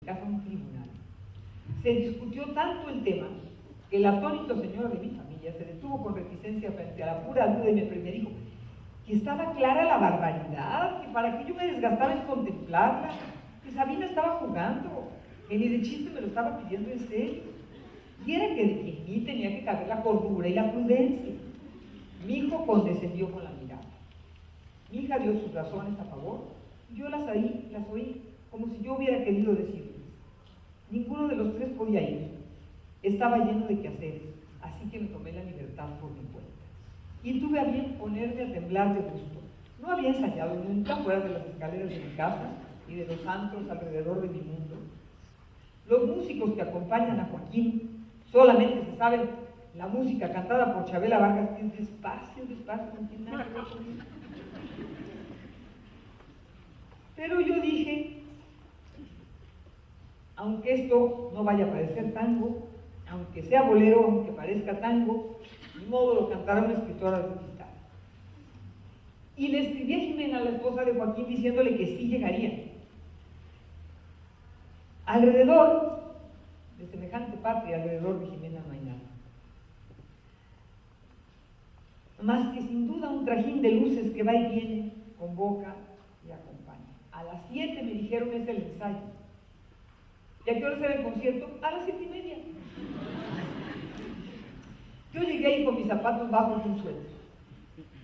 casa un tribunal. Se discutió tanto el tema que el atónito señor de mi familia se detuvo con reticencia frente a la pura duda y me dijo que estaba clara la barbaridad, que para que yo me desgastara en contemplarla, que Sabina estaba jugando, que ni de chiste me lo estaba pidiendo en serio, y era que de mí tenía que caber la cordura y la prudencia. Mi hijo condescendió con la mirada. Mi hija dio sus razones a favor, y yo las oí como si yo hubiera querido decirles. Ninguno de los tres podía ir. Estaba lleno de quehaceres, así que me tomé la libertad por mi cuenta. Y tuve a bien ponerme a temblar de gusto. No había ensayado nunca fuera de las escaleras de mi casa y de los antros alrededor de mi mundo. Los músicos que acompañan a Joaquín solamente se saben la música cantada por Chabela Vargas, que es despacio, no tiene nada que ver con eso. Pero yo dije, aunque esto no vaya a parecer tango, aunque sea bolero, aunque parezca tango, ni modo lo cantará una escritora de guitarra. Y le escribí a Jimena, la esposa de Joaquín, diciéndole que sí llegaría. Alrededor de semejante patria, alrededor de Jimena no hay nada. Más que sin duda un trajín de luces que va y viene, convoca y acompaña. A las 7 me dijeron es el ensayo. ¿Y a qué hora será el concierto? A las 7:30. Yo llegué ahí con mis zapatos bajos y un suéter.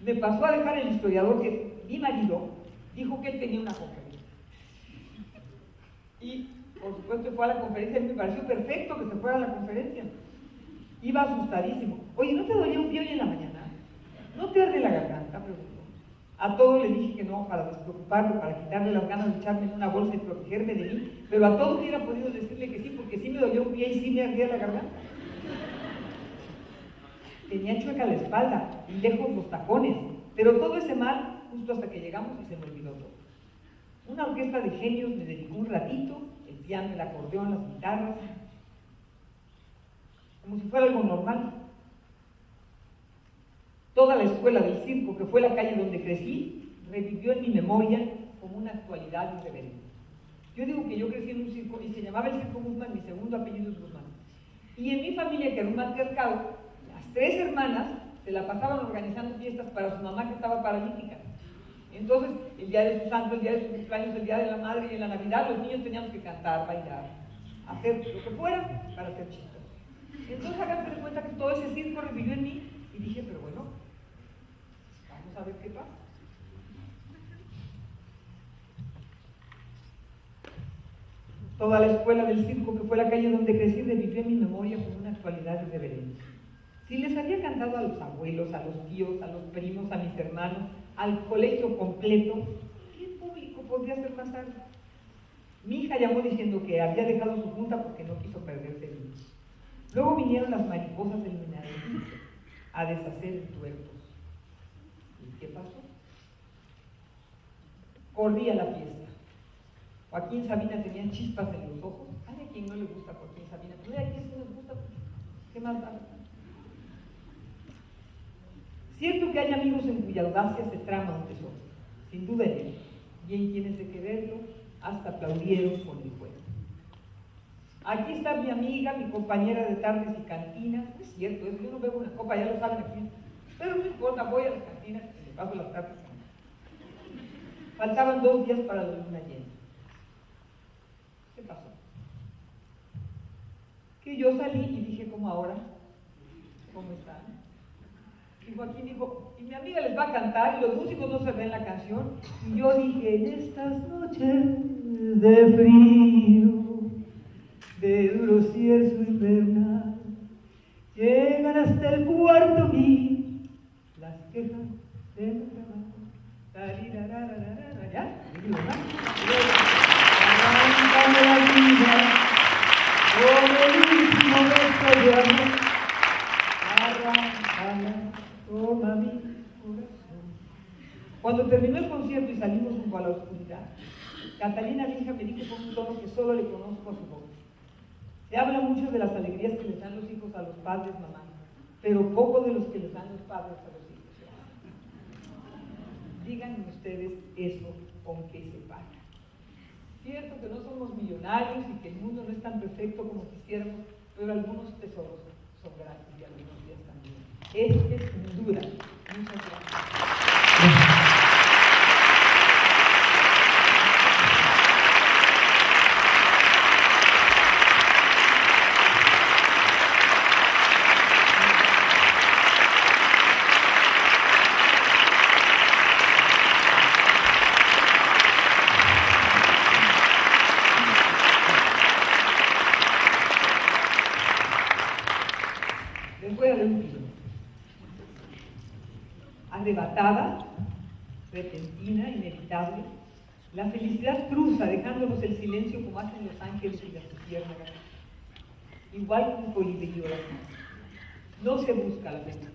Me pasó a dejar el historiador que mi marido dijo que él tenía una conferencia. Y por supuesto fue a la conferencia y me pareció perfecto que se fuera a la conferencia. Iba asustadísimo. Oye, ¿no te dolía un pie hoy en la mañana? ¿No te arde la garganta? Preguntó. A todo le dije que no, para despreocuparlo, para quitarle las ganas de echarme en una bolsa y protegerme de mí, pero a todo hubiera podido decirle que sí, porque sí me dolía un pie y sí me ardía la garganta. Tenía chueca la espalda y lejos los tacones, pero todo ese mal justo hasta que llegamos y se me olvidó todo. Una orquesta de genios me dedicó un ratito, el piano, el acordeón, las guitarras, como si fuera algo normal. Toda la escuela del circo, que fue la calle donde crecí, revivió en mi memoria como una actualidad irreverente. Yo digo que yo crecí en un circo y se llamaba el Circo Guzmán, mi segundo apellido es Guzmán. Y en mi familia, que era un matriarcado, las 3 hermanas se la pasaban organizando fiestas para su mamá que estaba paralítica. Entonces, el día de su santo, el día de su cumpleaños, el día de la madre y en la Navidad, los niños teníamos que cantar, bailar, hacer lo que fuera para hacer chistes. Entonces, háganse de cuenta que todo ese circo revivió en mí y dije, pero bueno, vamos a ver qué pasa. Toda la escuela del circo, que fue la calle donde crecí, revivió en mi memoria con una actualidad irreverente. Si les había cantado a los abuelos, a los tíos, a los primos, a mis hermanos, al colegio completo, ¿qué público podría ser más alto? Mi hija llamó diciendo que había dejado su junta porque no quiso perderse el niño. Luego vinieron las mariposas del Minadito a deshacer tuertos. ¿Y qué pasó? Corría la fiesta. Joaquín Sabina tenía chispas en los ojos. Hay a quien no le gusta Joaquín Sabina, pero hay a quien sí nos gusta. ¿Qué más da? Cierto que hay amigos en cuya audacia se trama un tesoro, sin duda en él, y en quienes de quererlo hasta aplaudieron con el juego. Aquí está mi amiga, mi compañera de tardes y cantinas. No es cierto, yo no bebo una copa, ya lo saben aquí, pero no importa, voy a las cantinas y le paso las tardes. Faltaban 2 días para la luna llena. ¿Qué pasó? Que yo salí y dije, ¿cómo ahora? ¿Cómo están? Y Joaquín dijo, y mi amiga les va a cantar y los músicos no se ven la canción. Y yo dije, en estas noches de frío, de duro cierzo invernal, llegan hasta el cuarto mil las quejas de mi trabajo. ¿Ya? Arráncame la vida con el último beso de amor. Arráncame, toma mi corazón. Cuando terminó el concierto y salimos rumbo a la oscuridad, Catalina, mi hija, me dijo con un tono que solo le conozco a su voz. Se habla mucho de las alegrías que les dan los hijos a los padres, mamá, pero poco de los que les dan los padres a los hijos. Díganme ustedes eso con qué se paga. cierto que no somos millonarios y que el mundo no es tan perfecto como quisiéramos, pero algunos tesoros son grandes y algunos días también. Este sin duda. Muchas gracias. Arrebatada, repentina, inevitable, la felicidad cruza dejándonos el silencio como hacen los ángeles y las luciérnagas, igual que un colibrí oración. No se busca la felicidad,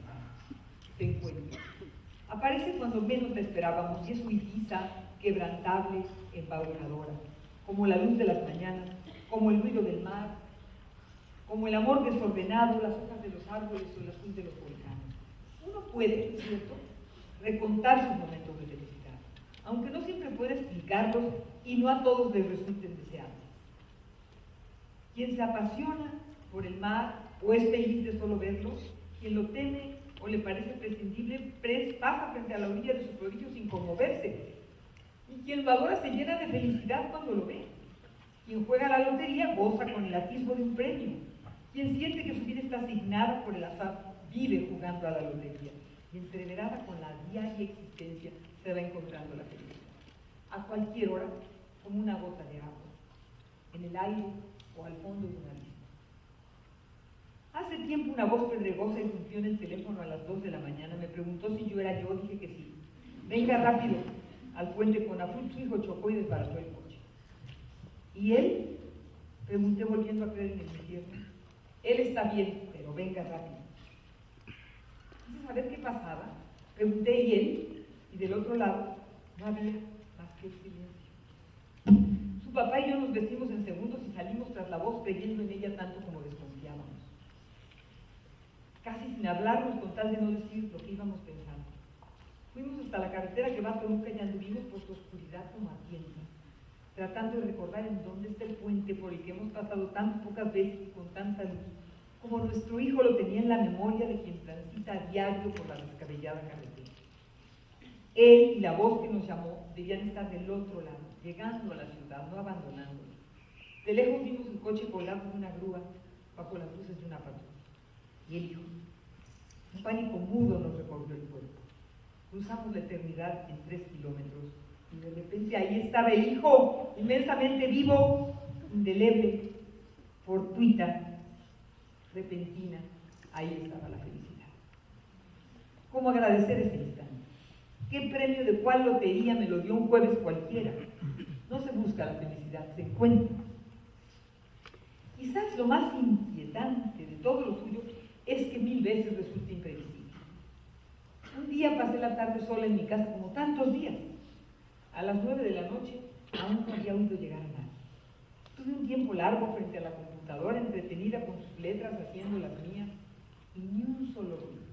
se encuentra. Aparece cuando menos la esperábamos y es huidiza, quebrantable, embaucadora, como la luz de las mañanas, como el ruido del mar, como el amor desordenado, las hojas de los árboles o el azul de los volcanes. Uno puede, ¿cierto?, recontar sus momentos de felicidad, aunque no siempre puede explicarlos y no a todos les resulten deseables. Quien se apasiona por el mar o es feliz de solo verlo, quien lo teme o le parece prescindible, pasa frente a la orilla de su prodigio sin conmoverse, y quien lo adora se llena de felicidad cuando lo ve. Quien juega a la lotería goza con el atisbo de un premio. Quien siente que su vida está asignada por el azar vive jugando a la lotería. Y entreverada con la diaria existencia se va encontrando la felicidad. A cualquier hora, como una gota de agua, en el aire o al fondo de un abismo. Hace tiempo una voz pedregosa irrumpió en el teléfono a las 2 de la mañana. Me preguntó si yo era yo, dije que sí. Venga rápido al puente Conafut, su hijo chocó y desbarató el coche. ¿Y él? Pregunté volviendo a creer en el infierno. Él está bien, pero venga rápido. Quise saber qué pasaba. Pregunté ¿y él? Y del otro lado no había más que el silencio. Su papá y yo nos vestimos en segundos y salimos tras la voz creyendo en ella tanto como desconfiábamos. Casi sin hablarnos con tal de no decir lo que íbamos pensando. Fuimos hasta la carretera que va a Toluca y anduvimos por su oscuridad como a tientas, tratando de recordar en dónde está el puente por el que hemos pasado tan pocas veces y con tanta luz, como nuestro hijo lo tenía en la memoria de quien transita a diario por la descabellada carretera. Él y la voz que nos llamó debían estar del otro lado, llegando a la ciudad, no abandonándola. De lejos vimos el coche colgado en una grúa bajo las luces de una patrulla. Y él dijo, un pánico mudo nos recorrió el cuerpo. Cruzamos la eternidad en 3 kilómetros y de repente ahí estaba el hijo, inmensamente vivo, indeleble, fortuita, repentina. Ahí estaba la felicidad. ¿Cómo agradecer ese instante? ¿Qué premio de cuál lotería me lo dio un jueves cualquiera? No se busca la felicidad, se encuentra. Quizás lo más inquietante de todo lo suyo es que 1000 veces resulta imprevisible. Un día pasé la tarde sola en mi casa, como tantos días. A las 9 de la noche aún no había oído llegar a nadie. Tuve un tiempo largo frente a la computadora, entretenida con sus letras, haciendo las mías, y ni un solo ruido.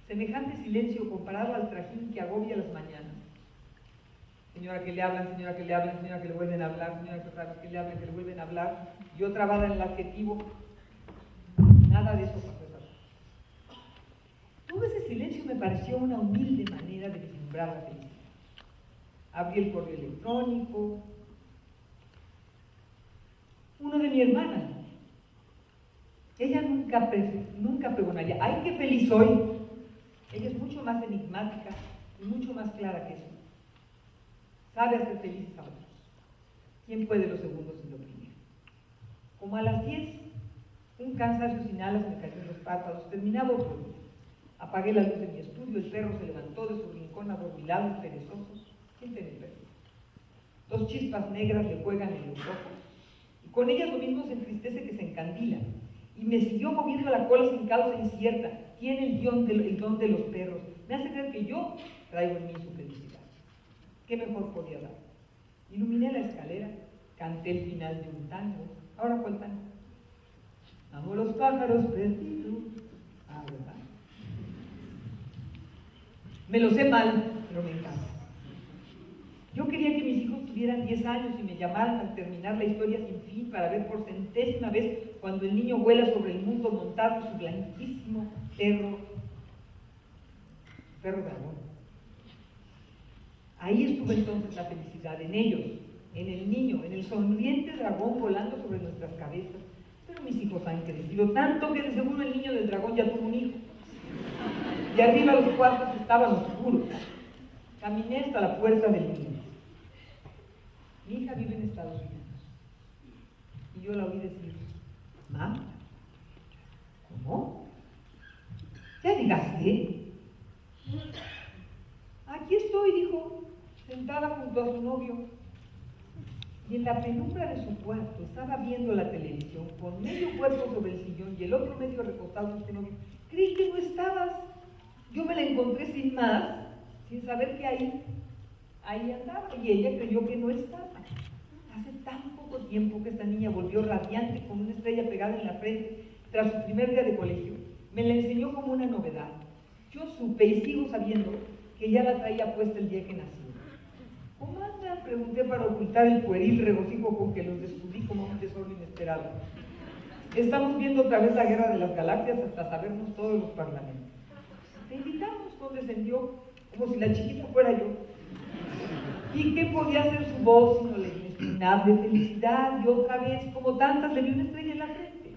Semejante silencio comparado al trajín que agobia las mañanas. Señora que le hablan, señora que le hablan, señora que le vuelven a hablar, señora que otra vez que le hablan, que le vuelven a hablar, y otra trabada en el adjetivo. Nada de eso pasó. Todo ese silencio me pareció una humilde manera de vislumbrar la felicidad. Abrí el correo electrónico. Uno de mi hermana. Ella nunca pregonaría, ¡ay, qué feliz soy! Ella es mucho más enigmática y mucho más clara que eso. Sabe hacer felices a otros. ¿Quién puede los segundos sin lo primero? Como a las 10, un cansancio sin alas me cayó en los párpados. Terminaba otro día. Apagué la luz de mi estudio, el perro se levantó de su rincón adormilado y perezoso. ¿Quién tiene el perro? 2 chispas negras le juegan en los ojos, y con ellas lo mismo se entristece que se encandila, y me siguió moviendo la cola sin causa incierta. Tiene el don de los perros. Me hace creer que yo traigo en mí su felicidad. ¿Qué mejor podía dar? Iluminé la escalera, canté el final de un tango. ¿Ahora cuál tango? Amo los pájaros perdidos. Ah, ¿verdad? Me lo sé mal, pero me encanta. Yo quería que mis hijos tuvieran 10 años y me llamaran al terminar la historia sin fin para ver por centésima vez cuando el niño vuela sobre el mundo montado en su blanquísimo perro dragón. Ahí estuvo entonces la felicidad, en ellos, en el niño, en el sonriente dragón volando sobre nuestras cabezas. Pero mis hijos han crecido tanto que de seguro el niño del dragón ya tuvo un hijo. Y arriba los cuartos estaban oscuros. Caminé hasta la puerta del niño. Mi hija vive en Estados Unidos. Y yo la oí decir, mamá, ¿cómo? ¿Ya llegaste? Aquí estoy, dijo, sentada junto a su novio. Y en la penumbra de su cuarto estaba viendo la televisión con medio cuerpo sobre el sillón y el otro medio recostado en su novio. Creí que no estabas. Yo me la encontré sin más, sin saber que ahí andaba, y ella creyó que no estaba. Hace tan poco tiempo que esta niña volvió radiante con una estrella pegada en la frente tras su primer día de colegio. Me la enseñó como una novedad. Yo supe y sigo sabiendo que ya la traía puesta el día que nació. ¿Cómo anda? Pregunté para ocultar el pueril regocijo con que los descubrí como un tesoro inesperado. Estamos viendo otra vez la Guerra de las Galaxias hasta sabernos todos los parlamentos. Te invitamos, condescendió, como si la chiquita fuera yo. ¿Y qué podía ser su voz sino la inexplicable felicidad? Y otra vez, como tantas, le vi una estrella en la frente.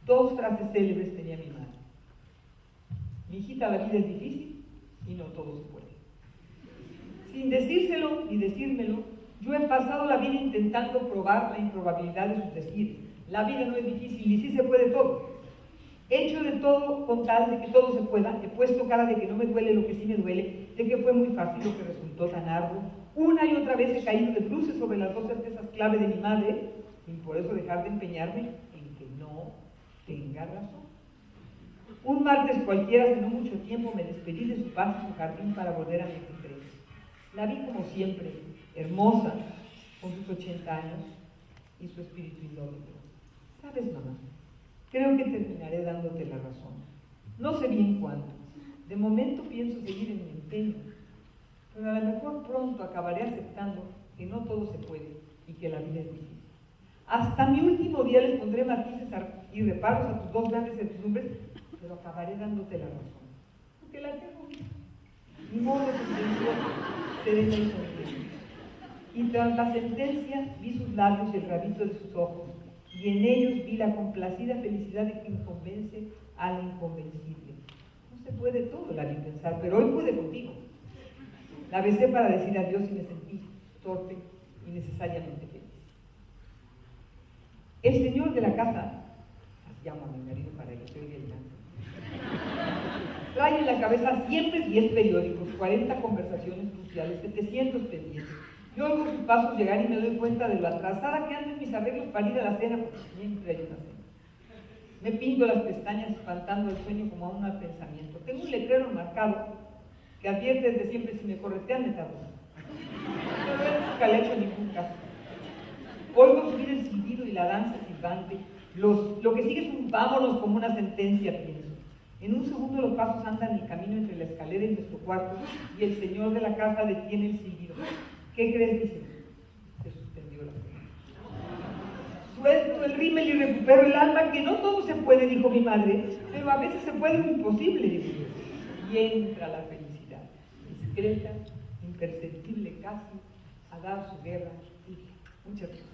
2 frases célebres tenía mi madre. Mi hijita, la vida es difícil y no todo se puede. Sin decírselo ni decírmelo, yo he pasado la vida intentando probar la improbabilidad de sus decires. La vida no es difícil y sí se puede todo. He hecho de todo con tal de que todo se pueda, he puesto cara de que no me duele lo que sí me duele, de que fue muy fácil lo que resultó tan arduo. Una y otra vez he caído de bruces sobre las 2 certezas clave de mi madre, sin por eso dejar de empeñarme en que no tenga razón. Un martes cualquiera, hace no mucho tiempo, me despedí de su paz y su jardín para volver a mi entrega. La vi como siempre, hermosa, con sus 80 años y su espíritu indómito. ¿Sabes, mamá? Creo que terminaré dándote la razón. No sé bien cuándo. De momento pienso seguir en mi empeño, pero a lo mejor pronto acabaré aceptando que no todo se puede y que la vida es difícil. Hasta mi último día les pondré matices y reparos a tus 2 grandes certidumbres, pero acabaré dándote la razón, porque la tengo. Ni modo de sentencia, serena y sonriente. Y tras la sentencia vi sus labios y el rabito de sus ojos, y en ellos vi la complacida felicidad de quien convence al inconvencible. No se puede todo, la vi pensar, pero hoy pude contigo. La besé para decir adiós y me sentí torpe y necesariamente feliz. El señor de la casa, llamo a mi marido para que se oiga el llanto, trae en la cabeza siempre 10 periódicos, 40 conversaciones cruciales, 700 pendientes. Yo oigo sus pasos llegar y me doy cuenta de lo atrasada que ando en mis arreglos para ir a la cena, porque siempre hay una cena. Me pinto las pestañas espantando el sueño como a un mal pensamiento. Tengo un letrero marcado que advierte desde siempre: si me corretean me tardo. Pero él nunca le he hecho ningún caso. Oigo subir el silbido y la danza silbante. Lo que sigue es un vámonos como una sentencia, pienso. En un segundo los pasos andan el camino entre la escalera y nuestro cuarto y el señor de la casa detiene el silbido. ¿Qué crees? Dice. Se suspendió la cena. Suelto el rímel y recupero el alma, que no todo se puede, dijo mi madre, pero a veces se puede lo imposible, dijo yo. Y entra la felicidad, discreta, imperceptible casi, a dar su guerra. Muchas gracias.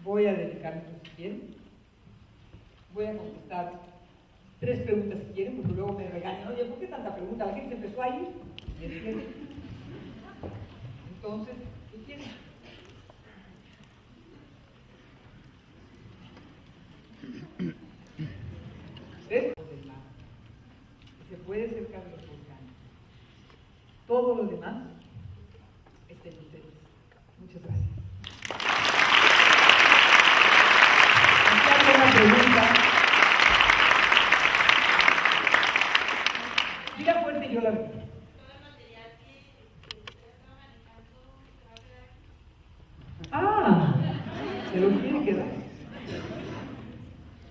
Voy a dedicarme, si quieren. Voy a contestar 3 preguntas si quieren, porque luego me regañan. Oye, ¿por qué tanta pregunta? La gente empezó a ir. Entonces, ¿qué quieren? Del mar. Se puede cercar los volcanes. Todo lo demás está en ustedes. Muchas gracias. yo la repito. Ah, se lo tiene que dar.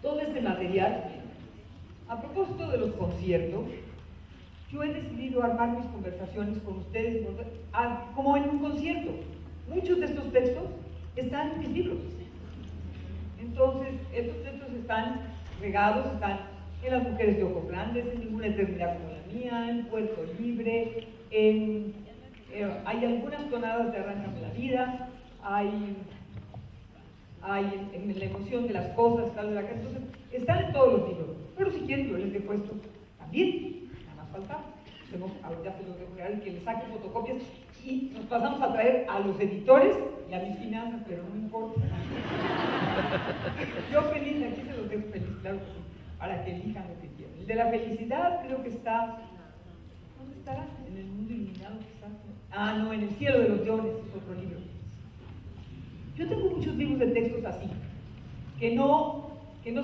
Todo este material, a propósito de los conciertos, yo he decidido armar mis conversaciones con ustedes como en un concierto. Muchos de estos textos están en mis libros. Entonces, estos textos están regados, están en Las mujeres de ojos grandes, en Ninguna eternidad como la mía, en Puerto Libre, hay algunas tonadas de Arráncame la vida, hay en La emoción de las cosas, tal de la casa. Entonces, están en todos los libros. Pero si quieren, yo les dejo esto también, nada más falta. Ahorita se los dejo real, que les saque fotocopias y nos pasamos a traer a los editores y a mis finanzas, pero no me importa. Yo feliz, aquí se los dejo feliz, claro que sí, para que elijan lo que quieran. El de la felicidad creo que está, ¿dónde estará? En El mundo iluminado quizás. Ah, no, En el cielo de los leones, es otro libro. Yo tengo muchos libros de textos así, que no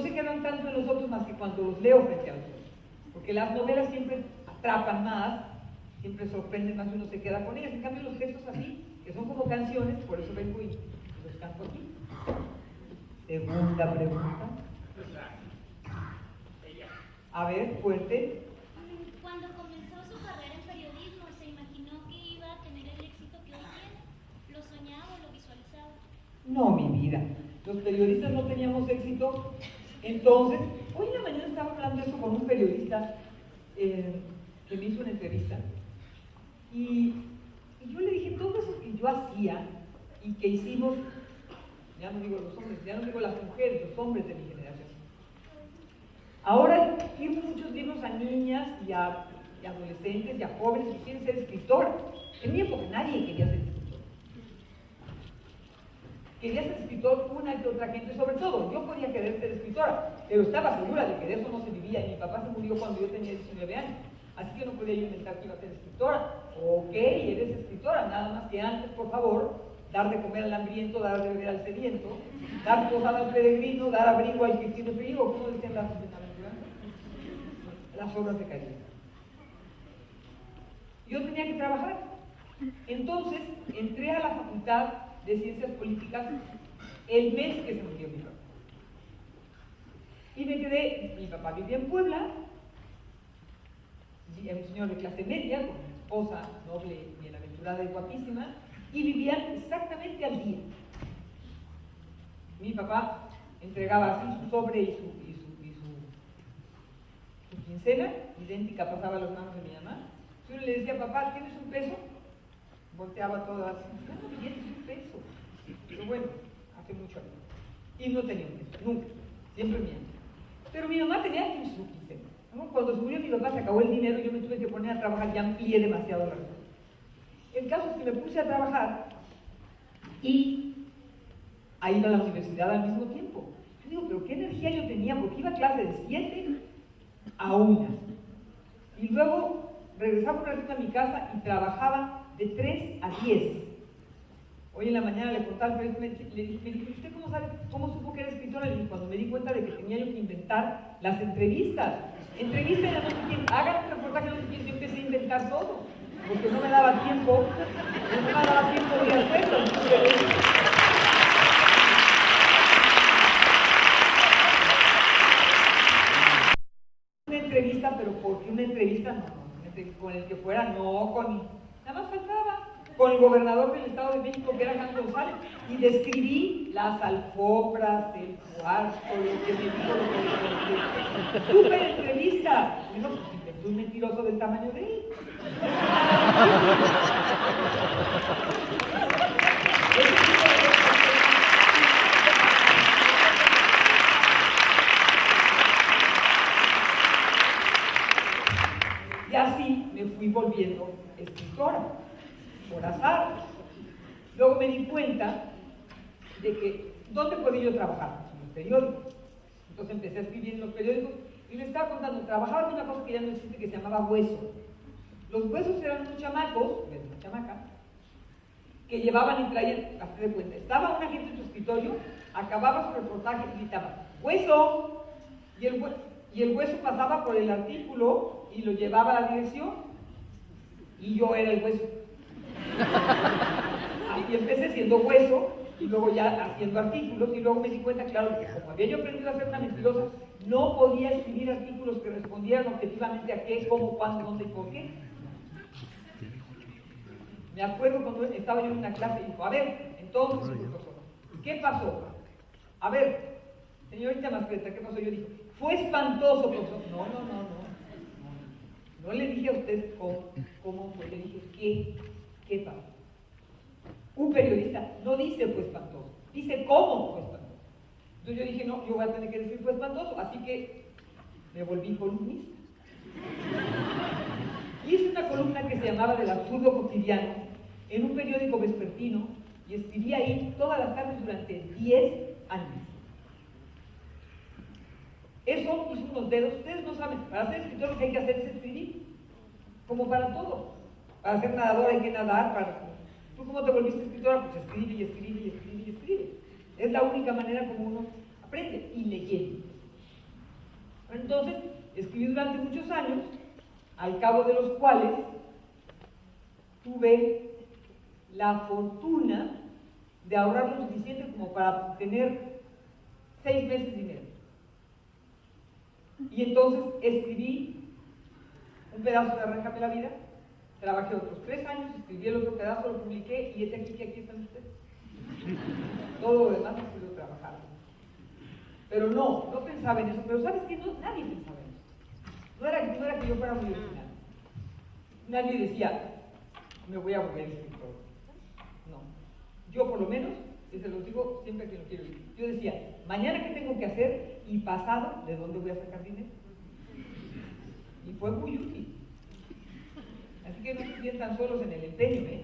se quedan tanto en los otros más que cuando los leo frente a los otros. Porque las novelas siempre atrapan más, siempre sorprenden más y uno se queda con ellas. En cambio, los textos así, que son como canciones, por eso vengo y los canto aquí. Segunda pregunta. A ver, fuerte. Cuando comenzó su carrera en periodismo, ¿se imaginó que iba a tener el éxito que hoy tiene? ¿Lo soñaba o lo visualizaba? No, mi vida. Los periodistas no teníamos éxito. Entonces, hoy en la mañana estaba hablando eso con un periodista que me hizo una entrevista. Y yo le dije, todo eso que yo hacía y que hicimos, ya no digo los hombres, ya no digo las mujeres, los hombres de mi generación. Ahora escribo muchos libros a niñas y a adolescentes y a jóvenes que quieren ser escritoras. En mi época nadie quería ser escritor. Quería ser escritor una y otra gente, sobre todo yo podía querer ser escritora, pero estaba segura de que de eso no se vivía, y mi papá se murió cuando yo tenía 19 años, así que no podía yo inventar que iba a ser escritora. Ok, eres escritora, nada más que antes, por favor, dar de comer al hambriento, dar de beber al sediento, dar posada al peregrino, dar abrigo al que tiene frío, ¿cómo decían las bienaventuranzas? Las obras de caridad. Yo tenía que trabajar. Entonces, entré a la Facultad de Ciencias Políticas el mes que se murió mi papá. Y me quedé, mi papá vivía en Puebla, un señor de clase media, con una esposa noble, bienaventurada y guapísima, y vivían exactamente al día. Mi papá entregaba así su sobre y su quincena, idéntica pasaba a las manos de mi mamá. Yo le decía, papá, ¿tienes un peso? Volteaba todo así, no, billetes, un peso. Pero bueno, hace mucho años. Y no tenía un peso, nunca, siempre miente. Pero mi mamá tenía su quincena. Cuando se murió mi papá, se acabó el dinero y yo me tuve que poner a trabajar, ya amplié demasiado la cosa. El caso es que me puse a trabajar y a ir a la universidad al mismo tiempo. Yo digo, pero qué energía yo tenía, porque iba a clase de 7 a 1. Y luego regresaba un ratito a mi casa y trabajaba de 3 a 10. Hoy en la mañana le contaba al periodista, le dije, ¿usted cómo supo que era escritora? Le dije, cuando me di cuenta de que tenía yo que inventar las entrevistas. Entrevista y no sé quién, hagan un reportaje, no sé quién, yo empecé a inventar todo, porque no me daba tiempo, de hacerlo. Una entrevista, pero ¿por qué una entrevista? No, con el que fuera, no, nada más faltaba, con el gobernador del Estado de México, que era Juan González, y describí las alfombras, el cuarto, lo que me dijo, lo que ¡súper entrevista! Bueno, pues soy un mentiroso del tamaño de él. Y así me fui volviendo escritora, por azar. Luego me di cuenta de que, ¿dónde podía yo trabajar? En los periódicos. Entonces empecé a escribir en los periódicos y les estaba contando, trabajaba en una cosa que ya no existe, que se llamaba hueso. Los huesos eran unos chamacos, una chamaca, que llevaban y traían, hazte de cuenta, estaba una gente en su escritorio, acababa su reportaje y gritaba, ¡hueso! Y el hueso pasaba por el artículo y lo llevaba a la dirección. y yo era el hueso. Así empecé siendo hueso y luego ya haciendo artículos y luego me di cuenta, claro, que como había yo aprendido a ser una mentirosa, no podía escribir artículos que respondieran objetivamente a qué, cómo, cuándo, dónde y por qué. Me acuerdo cuando estaba yo en una clase y dijo, a ver, entonces, profesor, ¿qué pasó? A ver, señorita Mascleta, ¿qué pasó? Yo dije, fue espantoso, profesor. No le dije a usted cómo fue, le dije, ¿qué pasó? Un periodista no dice fue espantoso, dice cómo fue espantoso. Entonces yo dije, no, yo voy a tener que decir fue espantoso, así que me volví columnista. Hice una columna que se llamaba Del absurdo cotidiano en un periódico vespertino y escribí ahí todas las tardes durante 10 años. Eso hizo unos dedos, ustedes no saben, para ser escritor lo que hay que hacer es escribir, como para todo. Para ser nadador hay que nadar, ¿tú cómo te volviste escritora? Pues escribe y escribe y escribe y escribe. Es la única manera como uno aprende, y leyendo. Entonces, escribí durante muchos años, al cabo de los cuales tuve la fortuna de ahorrar lo suficiente como para tener 6 meses de dinero. Y entonces escribí un pedazo de Arráncame la vida, trabajé otros 3 años, escribí el otro pedazo, lo publiqué y aquí están ustedes. Todo lo demás ha sido trabajar. Pero no pensaba en eso, pero ¿sabes qué? No, nadie pensaba en eso. No era que yo fuera muy original. Nadie decía, me voy a volver escritor. No. Yo por lo menos, y se los digo siempre que lo quiero decir, yo decía, mañana qué tengo que hacer y pasado, ¿de dónde voy a sacar dinero? Y fue muy útil. Así que no se sientan solos en el empeño, ¿eh?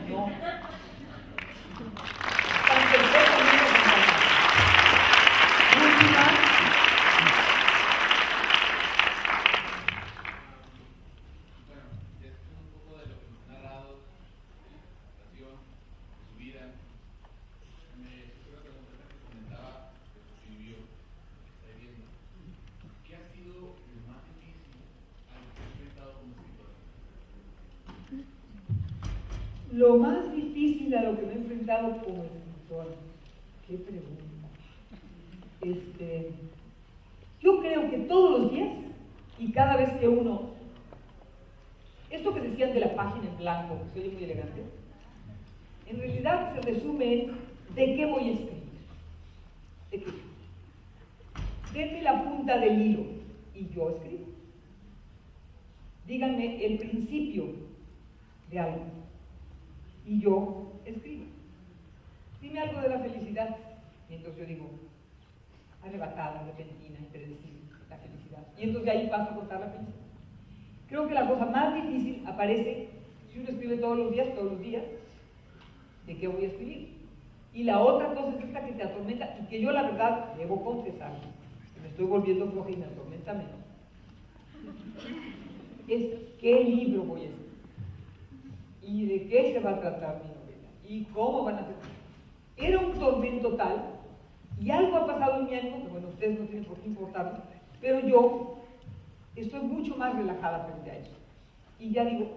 No. Están perfectamente acompañados. Última. Bueno, ya es un poco de lo que nos ha narrado, de la presentación, de su vida. Me quiero preguntar que comentaba que escribió, está viendo. ¿Qué ha sido lo más difícil al que ha enfrentado como escritor? Lo más difícil a lo que me he enfrentado como escritor. Qué pregunta. Yo creo que todos los días y cada vez que uno, esto que decían de la página en blanco, que se oye muy elegante, en realidad se resume en ¿de qué voy a escribir? ¿De qué? Denme la punta del hilo y yo escribo. Díganme el principio de algo y yo escribo. Dime algo de la felicidad y entonces yo digo arrebatada, repentina, impredecible, la felicidad. Y entonces de ahí paso a contar la felicidad. Creo que la cosa más difícil aparece si uno escribe todos los días, ¿de qué voy a escribir? Y la otra cosa es esta que te atormenta y que yo la verdad debo confesar, que me estoy volviendo floja y me atormenta menos. Es ¿qué libro voy a escribir? ¿Y de qué se va a tratar mi novela? ¿Y cómo van a ser? Era un tormento tal, y algo ha pasado en mi ánimo, que bueno, ustedes no tienen por qué importarlo, pero yo estoy mucho más relajada frente a eso. Y ya digo,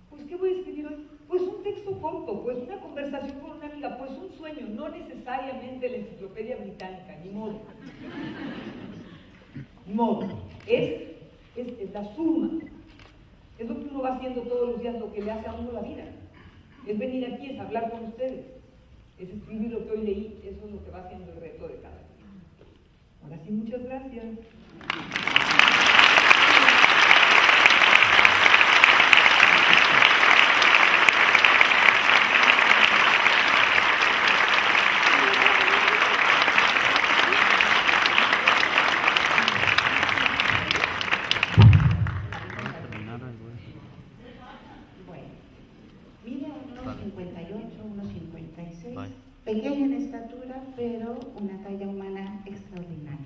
pues ¿qué voy a escribir hoy? Pues un texto corto, pues una conversación con una amiga, pues un sueño, no necesariamente la enciclopedia británica, ni modo. Ni modo. Es la suma. Es lo que uno va haciendo todos los días, lo que le hace a uno la vida. Es venir aquí, es hablar con ustedes. Es escribir lo que hoy leí, eso es lo que va haciendo el reto de cada día. Ahora sí, muchas gracias. Pequeño en estatura, pero una talla humana extraordinaria.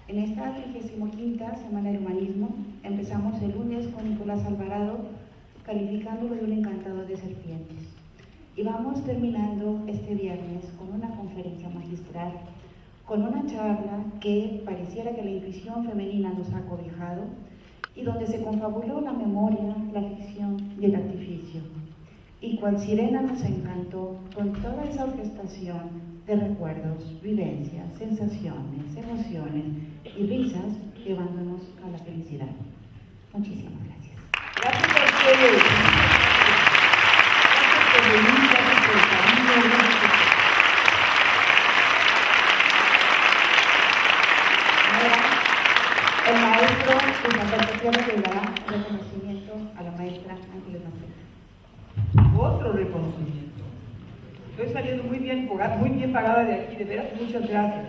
En esta 35ª Semana del Humanismo empezamos el lunes con Nicolás Alvarado calificándolo de un encantador de serpientes. Y vamos terminando este viernes con una conferencia magistral, con una charla que pareciera que la intuición femenina nos ha cobijado y donde se confabuló la memoria, la ficción y el artificio. Y cual sirena nos encantó con toda esa orquestación de recuerdos, vivencias, sensaciones, emociones y risas, llevándonos a la felicidad. Muchísimas gracias. Gracias a ustedes. Gracias por venir, gracias por el cariño, gracias por... Ahora, el maestro de la perfección le dará reconocimiento a la maestra Ángeles Mastretta. Otro reconocimiento. Estoy saliendo muy bien pagada de aquí, de veras, muchas gracias.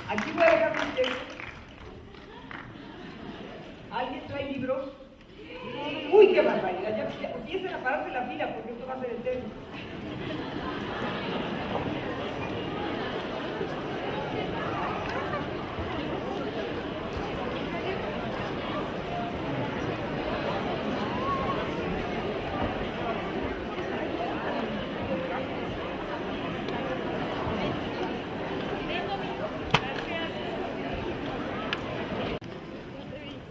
Aquí voy a dejar un texto. ¿Alguien trae libros? ¡Uy, qué barbaridad! Ya empiecen a pararse la fila porque esto va a ser eterno.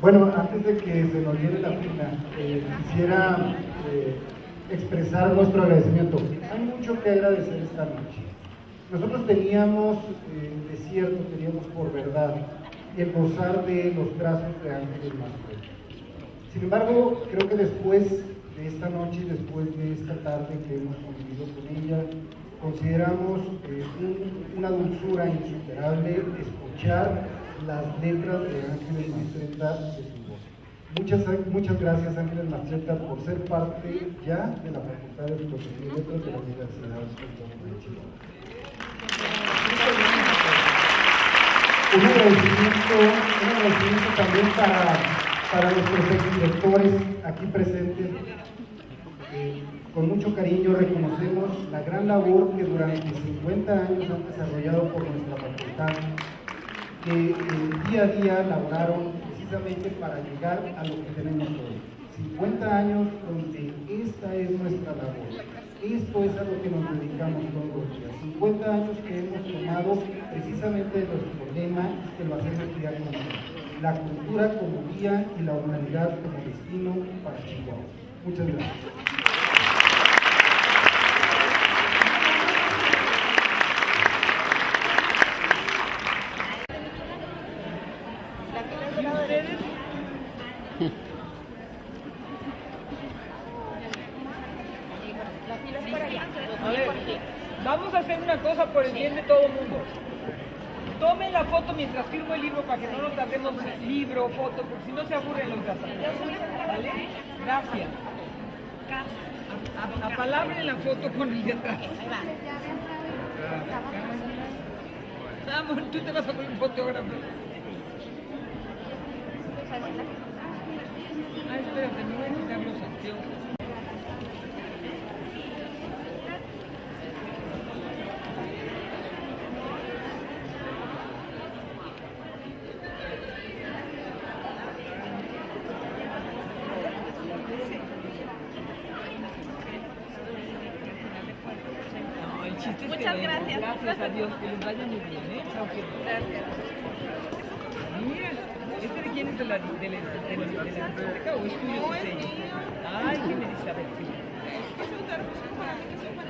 Bueno, antes de que se nos llene la fila, quisiera expresar nuestro agradecimiento. Hay mucho que agradecer esta noche. Nosotros teníamos de cierto, teníamos por verdad el gozar de los trazos de Ángeles Mastretta. Sin embargo, creo que después de esta noche, después de esta tarde que hemos convivido con ella, consideramos una dulzura insuperable escuchar las letras de Ángeles Mastretta de su voz. Muchas gracias, Ángeles Mastretta, por ser parte ya de la Facultad de Filosofía y Letras de la Universidad Autónoma de Chihuahua. Un agradecimiento también para nuestros exdirectores aquí presentes. Con mucho cariño reconocemos la gran labor que durante 50 años han desarrollado por nuestra facultad, que día a día laboraron precisamente para llegar a lo que tenemos hoy. 50 años donde esta es nuestra labor. Esto es a lo que nos dedicamos todos los días. 50 años que hemos tomado precisamente nuestro lema, que lo hacemos día con día. La cultura como guía y la humanidad como destino para Chihuahua. Muchas gracias. A ver, vamos a hacer una cosa por el bien de todo el mundo. Tomen la foto mientras firmo el libro para que no nos tardemos libro, foto, porque si no se aburren los gatos. ¿Vale? Gracias. Apalabren la foto con el de atrás. Amor, tú te vas a poner un fotógrafo. Ah, espérate, me voy a quitar los anteojos. Muchas gracias. Gracias a Dios, que les vaya muy bien, ¿eh? Gracias. Mira, ¿este de quién es de la biblioteca o es tuyo? No, es mío. Ay, ¿qué me dice? A ver, sí. Es que es un para mí, que soy para